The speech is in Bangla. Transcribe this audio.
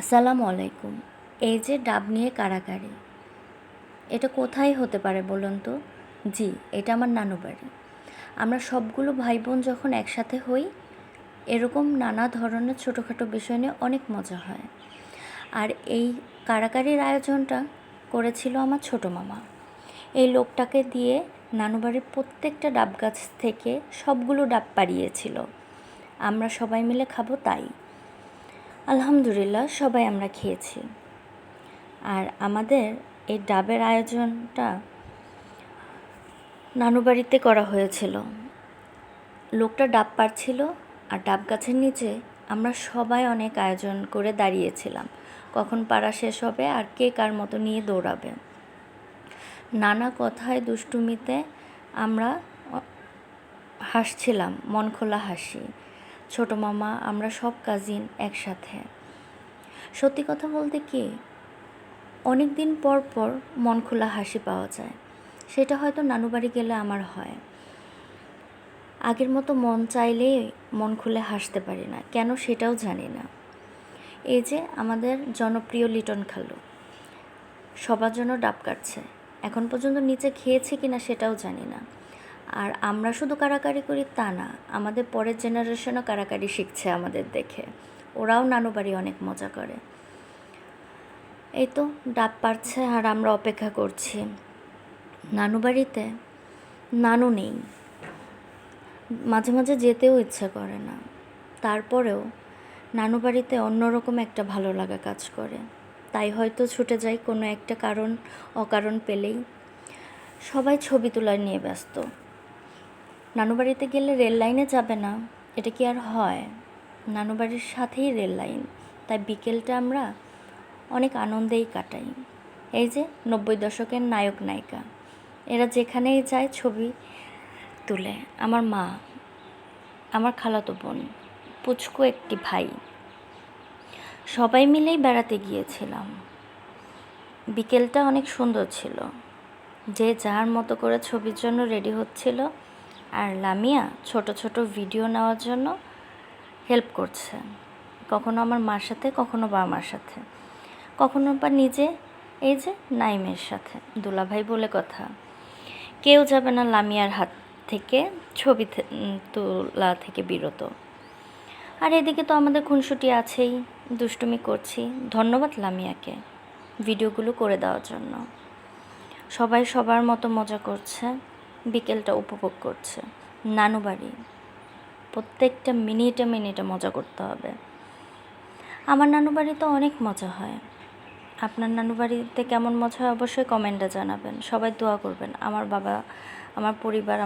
আসসালামু আলাইকুম। এই যে ডাব নিয়ে কাড়াকাড়ি, এটা কোথায় হতে পারে বলুন তো? জি, এটা আমার নানু বাড়ি। আমরা সবগুলো ভাই বোন যখন একসাথে হই, এরকম নানা ধরনের ছোটোখাটো বিষয় নিয়ে অনেক মজা হয়। আর এই কাড়াকাড়ির আয়োজনটা করেছিল আমার ছোটো মামা। এই লোকটাকে দিয়ে নানু বাড়ির প্রত্যেকটা ডাব গাছ থেকে সবগুলো ডাব পাড়িয়েছিল। আমরা সবাই মিলে খাবো তাই। আলহামদুলিল্লাহ সবাই আমরা খেয়েছি। আর আমাদের এই ডাবের আয়োজনটা নানু বাড়িতে করা হয়েছিল। লোকটা ডাব পাড়ছিল আর ডাব গাছের নিচে আমরা সবাই অনেক আয়োজন করে দাঁড়িয়েছিলাম, কখন পাড়া শেষ হবে আর কে কার মতো নিয়ে দৌড়াবে। নানা কথায় দুষ্টুমিতে আমরা হাসছিলাম, মন খোলা হাসি। ছোটো মামা, আমরা সব কাজিন একসাথে। সত্যি কথা বলতে কি, অনেক দিন পর পর মন খোলা হাসি পাওয়া যায়। সেটা হয়তো নানু বাড়ি গেলে আমার হয়। আগের মতো মন চাইলেই মন খুলে হাসতে পারি না, কেন সেটাও জানি না। এই যে আমাদের জনপ্রিয় লিটন খালু সবার জন্য ডাব কাটছে, এখন পর্যন্ত নিচে খেয়েছে কিনা সেটাও জানি না। আর আমরা শুধু কাড়াকাড়ি করি তা না, আমাদের পরের জেনারেশনও কাড়াকাড়ি শিখছে আমাদের দেখে। ওরাও নানু বাড়ি অনেক মজা করে। এই তো ডাব পাড়ছে আর আমরা অপেক্ষা করছি। নানু বাড়িতে নানু নেই, মাঝে মাঝে যেতেও ইচ্ছে করে না। তারপরেও নানু বাড়িতে অন্যরকম একটা ভালো লাগা কাজ করে, তাই হয়তো ছুটে যাই কোনো একটা অকারণ পেলেই। সবাই ছবি তোলা নিয়ে ব্যস্ত। নানু বাড়িতে গেলে রেল লাইনে যাবে না, এটা কি আর হয়? নানু বাড়ির সাথেই রেল লাইন, তাই বিকেলটা আমরা অনেক আনন্দেই কাটাই। এই যে 90 দশকের নায়ক নায়িকা, এরা যেখানেই যায় ছবি তুলে। আমার মা, আমার খালাতো বোন, পুচকু একটি ভাই, সবাই মিলেই বেড়াতে গিয়েছিলাম। বিকেলটা অনেক সুন্দর ছিল। যে যার মতো করে ছবির জন্য রেডি হচ্ছিল, আর লামিয়া ছোট ছোট ভিডিও নেওয়ার জন্য হেল্প করছে, কখনো আমার মার সাথে, কখনো বাবা মার সাথে, কখনো বা নিজে। এই যে নাইমের সাথে, দুলাভাই বলে কথা। কেউ যাবে না লামিয়ার হাত থেকে ছবি তোলা থেকে বিরত। আর এদিকে তো আমাদের খুনসুটি আছেই, দুষ্টুমি করছি। ধন্যবাদ লামিয়াকে ভিডিওগুলো করে দেওয়ার জন্য। সবাই সবার মতো মজা করছে, বিকেলটা উপভোগ করছে। নানু বাড়ি, প্রত্যেকটা মিনিটে মিনিটে মজা করতে হবে। আমার নানু বাড়িতে অনেক মজা হয়। আপনার নানু বাড়িতে কেমন মজা হয় অবশ্যই কমেন্টে জানাবেন। সবাই দোয়া করবেন আমার বাবা, আমার পরিবার